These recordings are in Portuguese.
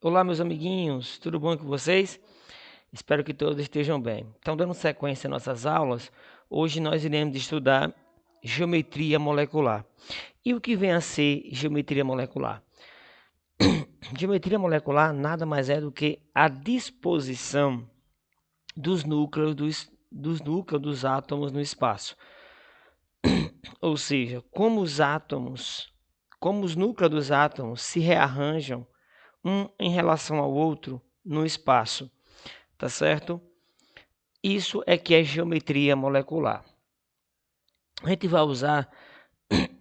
Olá, meus amiguinhos, tudo bom com vocês? Espero que todos estejam bem. Então, dando sequência às nossas aulas, hoje nós iremos estudar geometria molecular. E o que vem a ser geometria molecular? Geometria molecular nada mais é do que a disposição dos núcleos dos átomos no espaço. Ou seja, como os núcleos dos átomos se rearranjam um em relação ao outro no espaço, tá certo? Isso é que é geometria molecular. A gente vai usar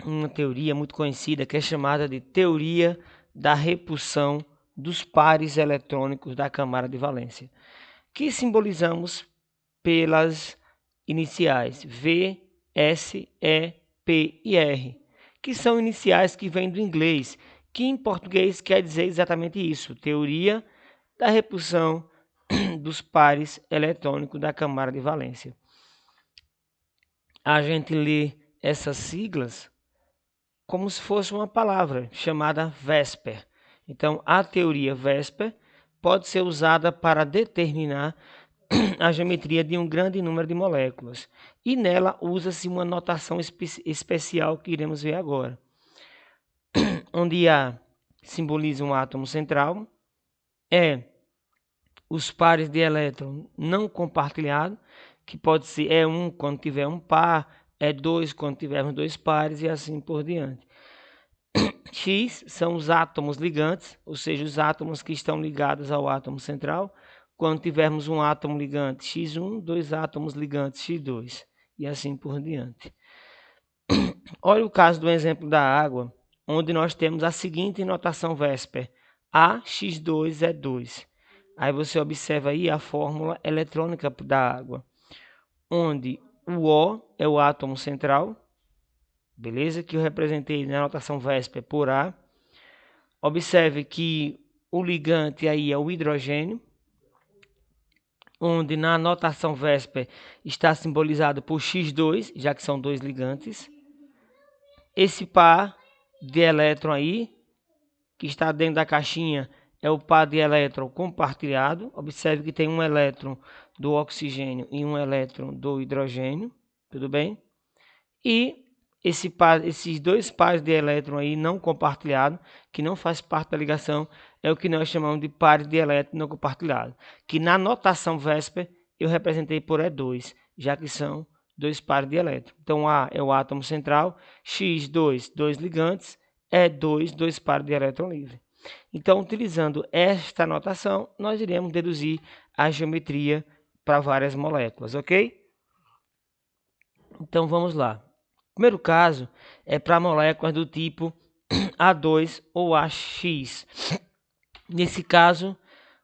uma teoria muito conhecida que é chamada de teoria da repulsão dos pares eletrônicos da camada de valência, que simbolizamos pelas iniciais V, S, E, P e R, que são iniciais que vêm do inglês, que em português quer dizer exatamente isso, teoria da repulsão dos pares eletrônicos da camada de valência. A gente lê essas siglas como se fosse uma palavra chamada VSEPR. Então, a teoria VSEPR pode ser usada para determinar a geometria de um grande número de moléculas. E nela usa-se uma notação especial que iremos ver agora. Onde A simboliza um átomo central, os pares de elétron não compartilhados, que pode ser E1 quando tiver um par, E2 quando tivermos dois pares e assim por diante. X são os átomos ligantes, ou seja, os átomos que estão ligados ao átomo central. Quando tivermos um átomo ligante X1, dois átomos ligantes X2 e assim por diante. Olha o caso do exemplo da água, onde nós temos a seguinte notação VSEPR: AX2E2. Aí você observa aí a fórmula eletrônica da água, onde o O é o átomo central, beleza? Que eu representei na notação VSEPR por A. Observe que o ligante aí é o hidrogênio, onde na notação VSEPR está simbolizado por X2, já que são dois ligantes. Esse par de elétron aí, que está dentro da caixinha, é o par de elétron compartilhado. Observe que tem um elétron do oxigênio e um elétron do hidrogênio, tudo bem? E esses dois pares de elétron aí não compartilhado, que não faz parte da ligação, é o que nós chamamos de pares de elétron não compartilhado, que na notação VSEPR eu representei por E2, já que são dois pares de elétron. Então A é o átomo central, X2, dois ligantes, E2, dois pares de elétron livre. Então, utilizando esta notação, nós iremos deduzir a geometria para várias moléculas, ok? Então, vamos lá. O primeiro caso é para moléculas do tipo A2 ou AX. Nesse caso,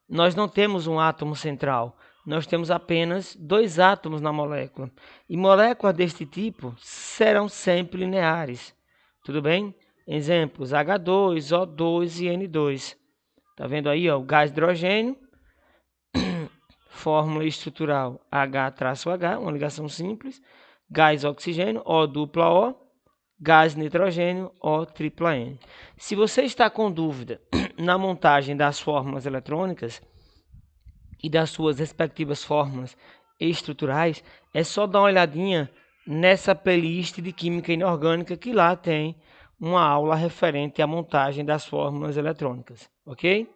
nós não temos um átomo central, nós temos apenas dois átomos na molécula. E moléculas deste tipo serão sempre lineares, tudo bem? Exemplos: H2, O2 e N2. Tá vendo aí, ó, o gás hidrogênio, fórmula estrutural H-H, uma ligação simples. Gás oxigênio, O dupla O. Gás nitrogênio, O tripla N. Se você está com dúvida na montagem das fórmulas eletrônicas e das suas respectivas fórmulas estruturais, é só dar uma olhadinha nessa playlist de química inorgânica, que lá tem uma aula referente à montagem das fórmulas eletrônicas, ok?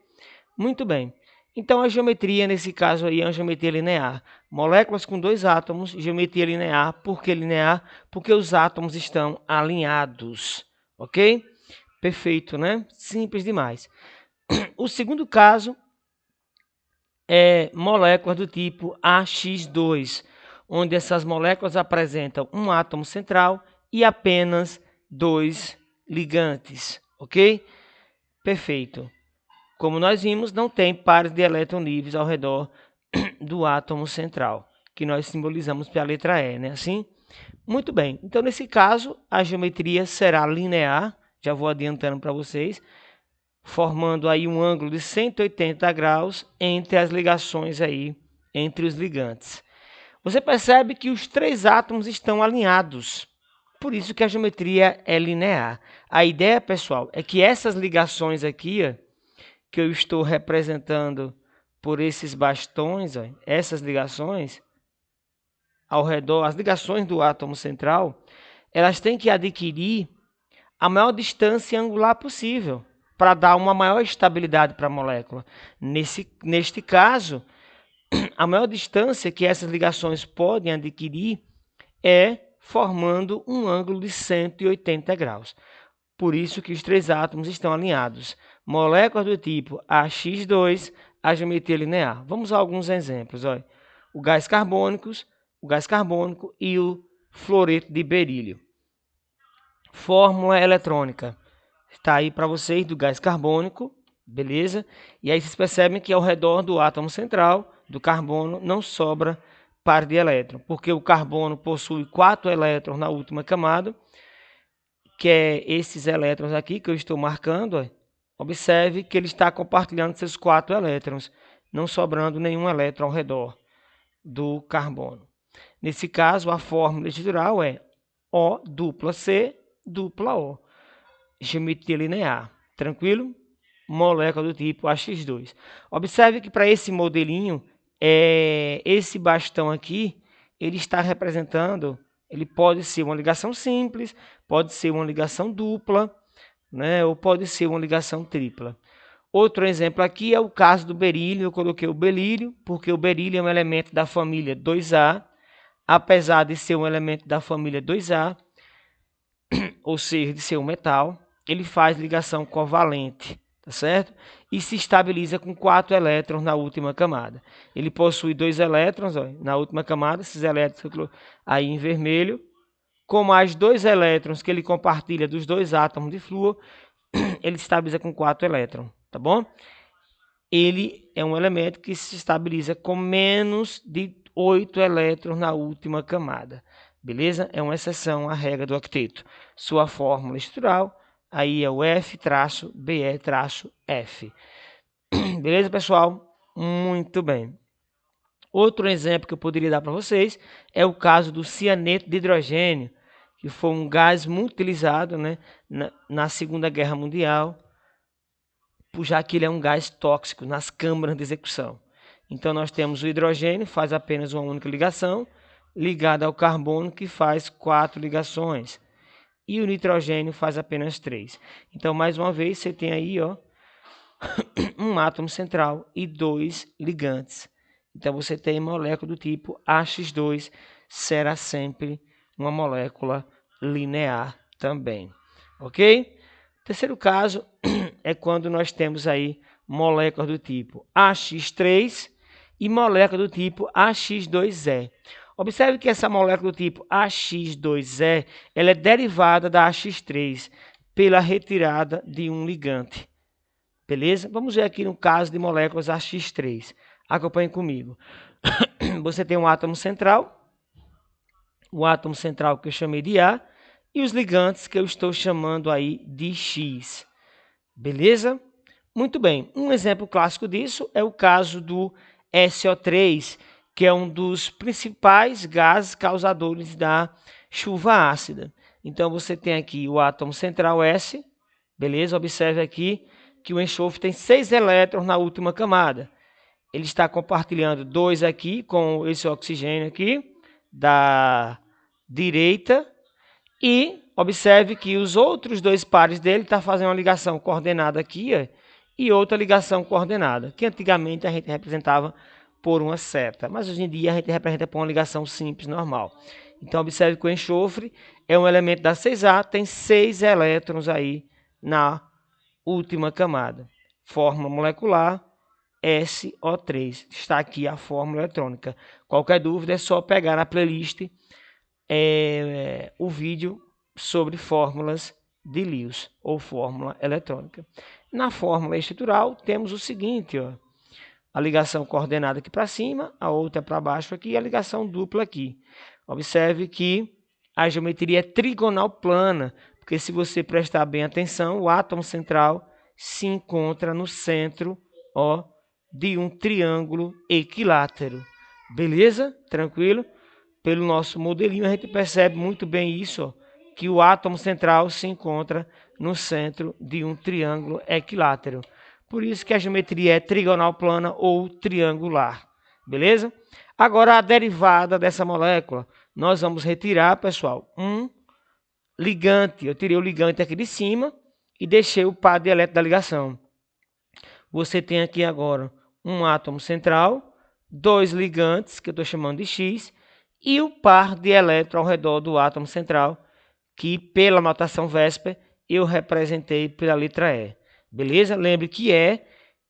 Muito bem. Então a geometria nesse caso aí é uma geometria linear. Moléculas com dois átomos, geometria linear. Por que linear? Porque os átomos estão alinhados, ok? Perfeito, né? Simples demais. O segundo caso é moléculas do tipo AX2, onde essas moléculas apresentam um átomo central e apenas dois ligantes, ok? Perfeito. Como nós vimos, não tem pares de elétrons livres ao redor do átomo central, que nós simbolizamos pela letra E, né? Assim? Muito bem. Então, nesse caso, a geometria será linear, já vou adiantando para vocês, formando aí um ângulo de 180 graus entre as ligações aí, entre os ligantes. Você percebe que os três átomos estão alinhados, por isso que a geometria é linear. A ideia, pessoal, é que essas ligações aqui, que eu estou representando por esses bastões, ó, essas ligações ao redor, as ligações do átomo central, elas têm que adquirir a maior distância angular possível para dar uma maior estabilidade para a molécula. Neste caso, a maior distância que essas ligações podem adquirir é formando um ângulo de 180 graus. Por isso que os três átomos estão alinhados. Moléculas do tipo AX2, a geometria linear. Vamos a alguns exemplos. Olha. O gás carbônico e o fluoreto de berílio. Fórmula eletrônica. Está aí para vocês do gás carbônico, beleza? E aí vocês percebem que ao redor do átomo central, do carbono, não sobra par de elétron, porque o carbono possui 4 elétrons na última camada, que é esses elétrons aqui que eu estou marcando. Ó. Observe que ele está compartilhando seus 4 elétrons, não sobrando nenhum elétron ao redor do carbono. Nesse caso, a fórmula estrutural é O dupla C dupla O. Geometria linear. Tranquilo? Molécula do tipo AX2. Observe que para esse modelinho, esse bastão aqui, ele está representando, ele pode ser uma ligação simples, pode ser uma ligação dupla, né, ou pode ser uma ligação tripla. Outro exemplo aqui é o caso do berílio. Eu coloquei o berílio, porque o berílio é um elemento da família 2A, apesar de ser um elemento da família 2A, ou seja, de ser um metal, ele faz ligação covalente, tá certo? E se estabiliza com 4 elétrons na última camada. Ele possui 2 elétrons, ó, na última camada, esses elétrons aí em vermelho, com mais 2 elétrons que ele compartilha dos 2 átomos de flúor, ele se estabiliza com 4 elétrons, tá bom? Ele é um elemento que se estabiliza com menos de 8 elétrons na última camada. Beleza? É uma exceção à regra do octeto. Sua fórmula estrutural aí é o F-BE-F. Beleza, pessoal? Muito bem. Outro exemplo que eu poderia dar para vocês é o caso do cianeto de hidrogênio, que foi um gás muito utilizado, né, na Segunda Guerra Mundial, já que ele é um gás tóxico nas câmaras de execução. Então, nós temos o hidrogênio, faz apenas uma única ligação, ligada ao carbono, que faz 4 ligações. E o nitrogênio faz apenas 3. Então, mais uma vez, você tem aí ó, um átomo central e 2 ligantes. Então, você tem molécula do tipo AX2, será sempre uma molécula linear também. Ok? Terceiro caso é quando nós temos aí moléculas do tipo AX3 e molécula do tipo AX2E. Observe que essa molécula do tipo AX2E, ela é derivada da AX3 pela retirada de um ligante. Beleza? Vamos ver aqui no caso de moléculas AX3. Acompanhe comigo. Você tem um átomo central, o átomo central que eu chamei de A, e os ligantes que eu estou chamando aí de X. Beleza? Muito bem. Um exemplo clássico disso é o caso do SO3, que é um dos principais gases causadores da chuva ácida. Então, você tem aqui o átomo central S, beleza? Observe aqui que o enxofre tem 6 elétrons na última camada. Ele está compartilhando 2 aqui com esse oxigênio aqui, da direita, e observe que os outros 2 pares dele estão fazendo uma ligação coordenada aqui, ó, e outra ligação coordenada, que antigamente a gente representava por uma seta, mas hoje em dia a gente representa por uma ligação simples, normal. Então, observe que o enxofre é um elemento da 6A, tem 6 elétrons aí na última camada. Fórmula molecular SO3. Está aqui a fórmula eletrônica. Qualquer dúvida é só pegar na playlist o vídeo sobre fórmulas de Lewis ou fórmula eletrônica. Na fórmula estrutural temos o seguinte, ó, a ligação coordenada aqui para cima, a outra para baixo aqui e a ligação dupla aqui. Observe que a geometria é trigonal plana, porque se você prestar bem atenção, o átomo central se encontra no centro ó, de um triângulo equilátero. Beleza? Tranquilo? Pelo nosso modelinho a gente percebe muito bem isso, ó, que o átomo central se encontra no centro de um triângulo equilátero. Por isso que a geometria é trigonal plana ou triangular. Beleza? Agora, a derivada dessa molécula. Nós vamos retirar, pessoal, um ligante. Eu tirei o ligante aqui de cima e deixei o par de elétron da ligação. Você tem aqui agora um átomo central, dois ligantes, que eu estou chamando de X, e o par de elétrons ao redor do átomo central, que pela notação Vésper eu representei pela letra E. Beleza? Lembre que E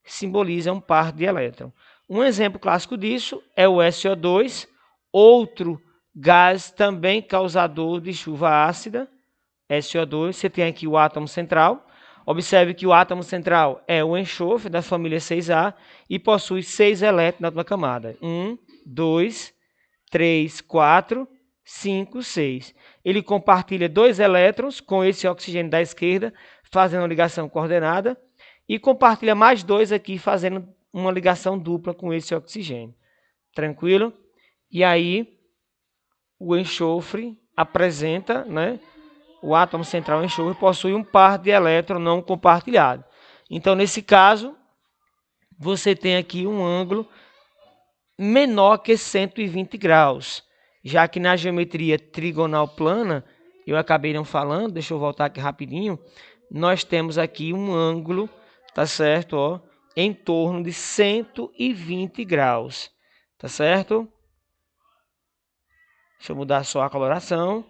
simboliza um par de elétrons. Um exemplo clássico disso é o SO2, outro gás também causador de chuva ácida. SO2, você tem aqui o átomo central. Observe que o átomo central é o enxofre da família 6A e possui 6 elétrons na última camada. 1, 2, 3, 4, 5, 6. Ele compartilha 2 elétrons com esse oxigênio da esquerda, fazendo uma ligação coordenada, e compartilha mais 2 aqui, fazendo uma ligação dupla com esse oxigênio. Tranquilo? E aí, o enxofre apresenta, né? O átomo central enxofre possui um par de elétrons não compartilhado. Então, nesse caso, você tem aqui um ângulo menor que 120 graus. Já que na geometria trigonal plana, eu acabei não falando, deixa eu voltar aqui rapidinho, nós temos aqui um ângulo, tá certo? Ó, em torno de 120 graus, tá certo? Deixa eu mudar só a coloração.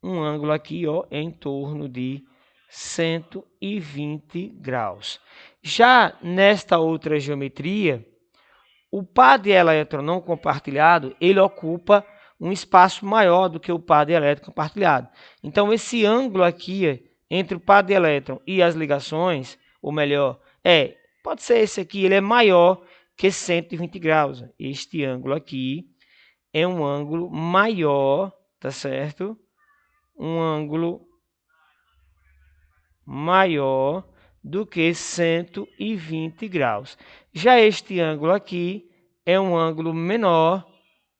Um ângulo aqui, ó, em torno de 120 graus. Já nesta outra geometria, o par de elétron não compartilhado, ele ocupa um espaço maior do que o par de elétron compartilhado. Então, esse ângulo aqui entre o par de elétron e as ligações, ou melhor, pode ser esse aqui, ele é maior que 120 graus. Este ângulo aqui é um ângulo maior, tá certo? Um ângulo maior do que 120 graus. Já este ângulo aqui é um ângulo menor,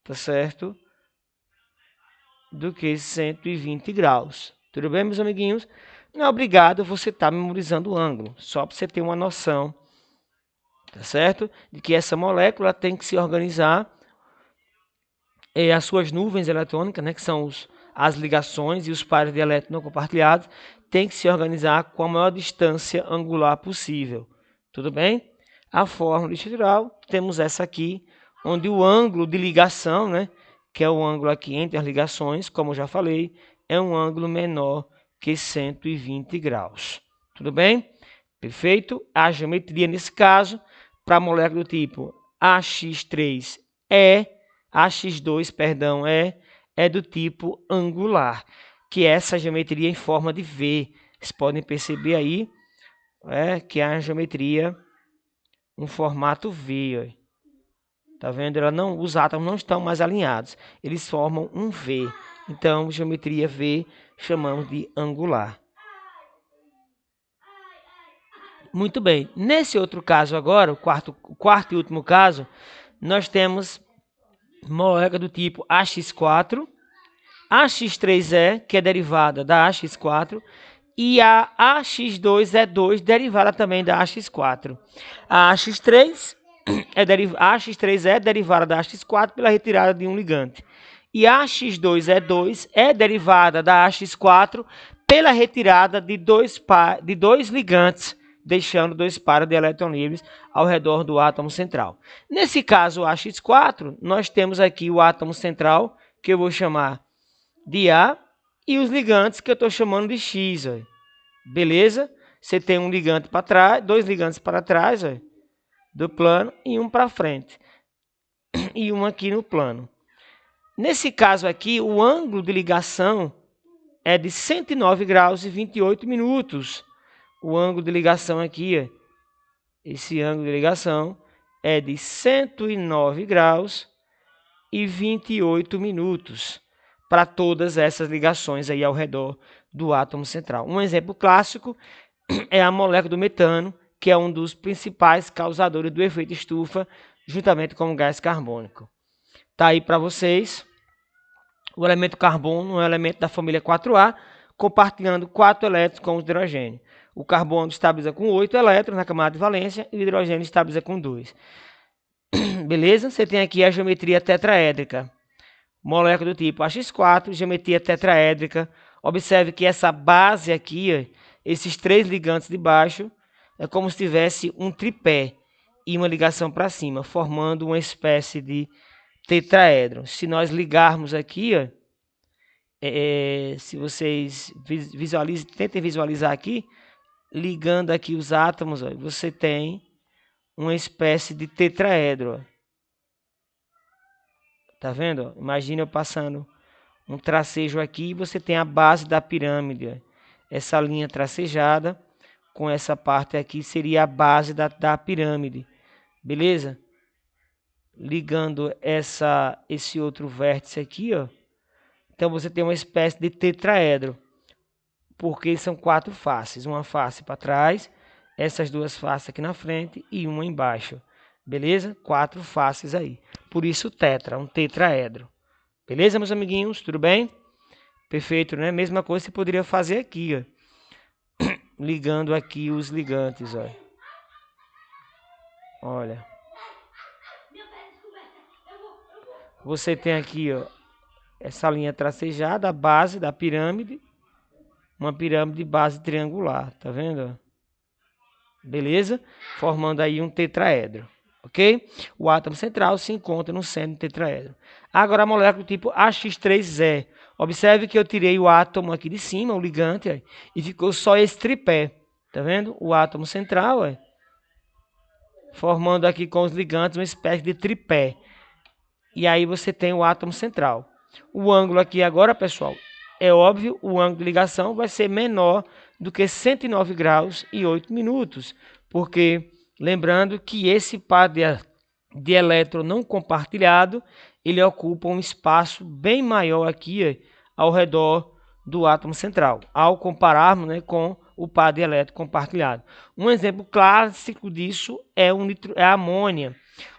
tá certo? Do que 120 graus. Tudo bem, meus amiguinhos? Não é obrigado você estar memorizando o ângulo, só para você ter uma noção, tá certo? De que essa molécula tem que se organizar, as suas nuvens eletrônicas, né, que são as ligações e os pares de elétrons não compartilhados, tem que se organizar com a maior distância angular possível. Tudo bem? A fórmula estrutural, temos essa aqui, onde o ângulo de ligação, né, que é o ângulo aqui entre as ligações, como eu já falei, é um ângulo menor que 120 graus. Tudo bem? Perfeito? A geometria, nesse caso, para a molécula do tipo AX2, é do tipo angular, que é essa geometria em forma de V. Vocês podem perceber aí que é a geometria um formato V. Tá vendo? Os átomos não estão mais alinhados, eles formam um V. Então, geometria V chamamos de angular. Muito bem. Nesse outro caso agora, o quarto e último caso, nós temos molécula do tipo AX4, AX3E, que é derivada da AX4, e a AX2E2, derivada também da AX4. A AX3E é derivada da AX4 pela retirada de um ligante. E a AX2E2 é derivada da AX4 pela retirada de dois ligantes, deixando 2 pares de elétrons livres ao redor do átomo central. Nesse caso, o AX4, nós temos aqui o átomo central, que eu vou chamar de A, e os ligantes que eu estou chamando de X. Ó. Beleza? Você tem um ligante para trás, 2 ligantes para trás ó, do plano e um para frente. E um aqui no plano. Nesse caso aqui, o ângulo de ligação é de 109 graus e 28 minutos. O ângulo de ligação aqui, esse ângulo de ligação é de 109 graus e 28 minutos para todas essas ligações aí ao redor do átomo central. Um exemplo clássico é a molécula do metano, que é um dos principais causadores do efeito estufa, juntamente com o gás carbônico. Tá aí para vocês. O elemento carbono é um elemento da família 4A, compartilhando 4 elétrons com o hidrogênio. O carbono estabiliza com 8 elétrons na camada de valência e o hidrogênio estabiliza com 2. Beleza? Você tem aqui a geometria tetraédrica. Molécula do tipo AX4, geometria tetraédrica. Observe que essa base aqui, esses 3 ligantes de baixo, é como se tivesse um tripé e uma ligação para cima, formando uma espécie de tetraedro. Se nós ligarmos aqui, se vocês tentem visualizar aqui, ligando aqui os átomos, você tem uma espécie de tetraedro. Tá vendo? Imagina eu passando um tracejo aqui e você tem a base da pirâmide. Essa linha tracejada com essa parte aqui seria a base da pirâmide. Beleza? Ligando esse outro vértice aqui, então você tem uma espécie de tetraedro. Porque são 4 faces. Uma face para trás, essas 2 faces aqui na frente e uma embaixo. Beleza? 4 faces aí. Por isso tetra, um tetraedro. Beleza, meus amiguinhos? Tudo bem? Perfeito, né? Mesma coisa você poderia fazer aqui, ligando aqui os ligantes, Olha. Você tem aqui, essa linha tracejada, a base da pirâmide. Uma pirâmide de base triangular, tá vendo? Beleza? Formando aí um tetraedro. Ok? O átomo central se encontra no centro do tetraedro. Agora a molécula do tipo AX3E. Observe que eu tirei o átomo aqui de cima, o ligante, e ficou só esse tripé. Tá vendo? O átomo central, formando aqui com os ligantes uma espécie de tripé. E aí você tem o átomo central. O ângulo aqui agora, pessoal, é óbvio, o ângulo de ligação vai ser menor do que 109 graus e 8 minutos. Porque, lembrando que esse par de elétron não compartilhado, ele ocupa um espaço bem maior aqui ao redor do átomo central, ao compararmos, com o par de elétron compartilhado. Um exemplo clássico disso é a amônia.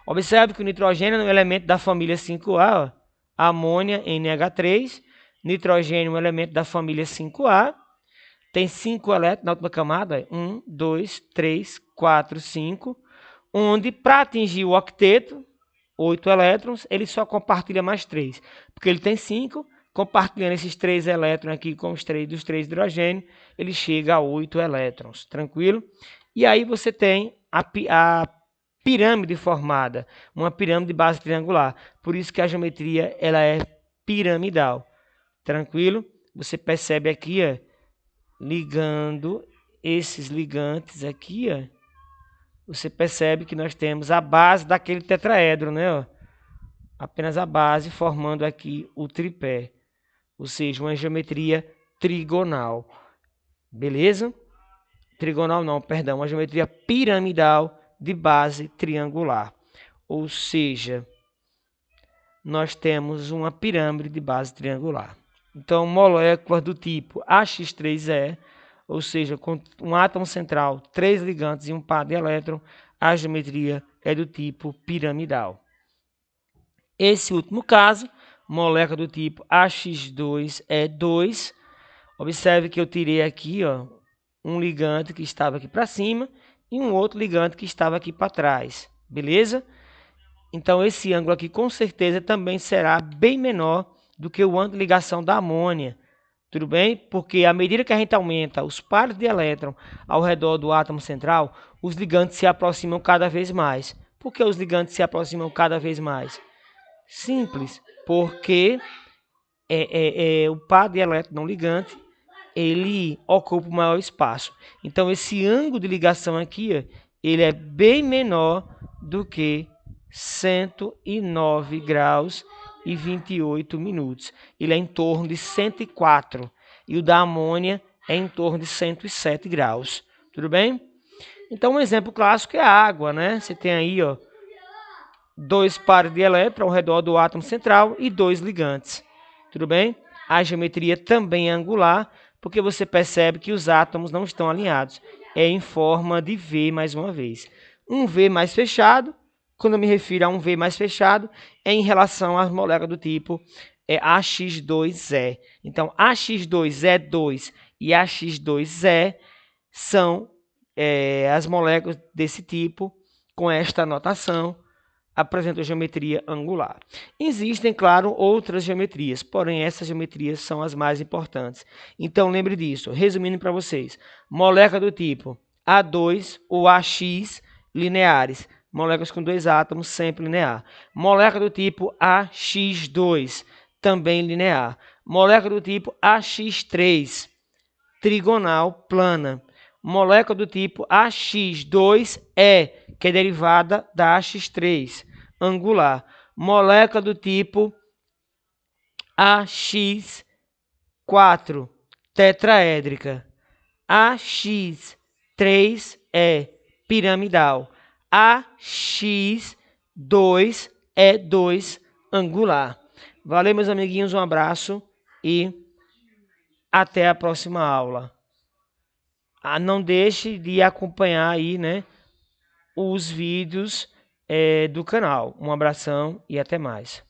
Observe que o nitrogênio é um elemento da família 5A, amônia NH3, nitrogênio é um elemento da família 5A, tem 5 elétrons na última camada, 1, 2, 3, 4, 5, onde para atingir o octeto, 8 elétrons, ele só compartilha mais 3, porque ele tem 5, compartilhando esses 3 elétrons aqui com os 3 dos 3 hidrogênios, ele chega a 8 elétrons, tranquilo? E aí você tem a pirâmide formada, uma pirâmide de base triangular, por isso que a geometria ela é piramidal, tranquilo? Você percebe aqui, ligando esses ligantes aqui, você percebe que nós temos a base daquele tetraedro, né? Apenas a base formando aqui o tripé, ou seja, uma geometria trigonal. Beleza? Trigonal não, perdão, uma geometria piramidal de base triangular. Ou seja, nós temos uma pirâmide de base triangular. Então, moléculas do tipo AX3E, ou seja, com um átomo central, 3 ligantes e um par de elétrons, a geometria é do tipo piramidal. Esse último caso, molécula do tipo AX2E2, observe que eu tirei aqui um ligante que estava aqui para cima e um outro ligante que estava aqui para trás, beleza? Então esse ângulo aqui com certeza também será bem menor do que o ângulo de ligação da amônia, tudo bem? Porque à medida que a gente aumenta os pares de elétron ao redor do átomo central, os ligantes se aproximam cada vez mais. Por que os ligantes se aproximam cada vez mais? Simples, porque o par de elétron não ligante, ele ocupa o maior espaço. Então esse ângulo de ligação aqui, ele é bem menor do que 109 graus e 28 minutos. Ele é em torno de 104 e o da amônia é em torno de 107 graus. Tudo bem? Então um exemplo clássico é a água, né? Você tem aí, 2 pares de elétrons ao redor do átomo central e 2 ligantes. Tudo bem? A geometria também é angular, porque você percebe que os átomos não estão alinhados. É em forma de V mais uma vez. Um V mais fechado, quando eu me refiro a um V mais fechado, é em relação às moléculas do tipo AX2E. Então, AX2E2 e AX2E são as moléculas desse tipo, com esta notação, apresentam geometria angular. Existem, claro, outras geometrias, porém essas geometrias são as mais importantes. Então lembre disso. Resumindo para vocês, molécula do tipo A2 ou AX lineares, moléculas com 2 átomos sempre linear. Molécula do tipo AX2, também linear. Molécula do tipo AX3, trigonal plana. Molécula do tipo AX2E, que é derivada da AX3, angular. Molécula do tipo AX4, tetraédrica. AX3E, piramidal. AX2E2, angular. Valeu, meus amiguinhos, um abraço e até a próxima aula. Não deixe de acompanhar aí, né, os vídeos do canal. Um abração e até mais.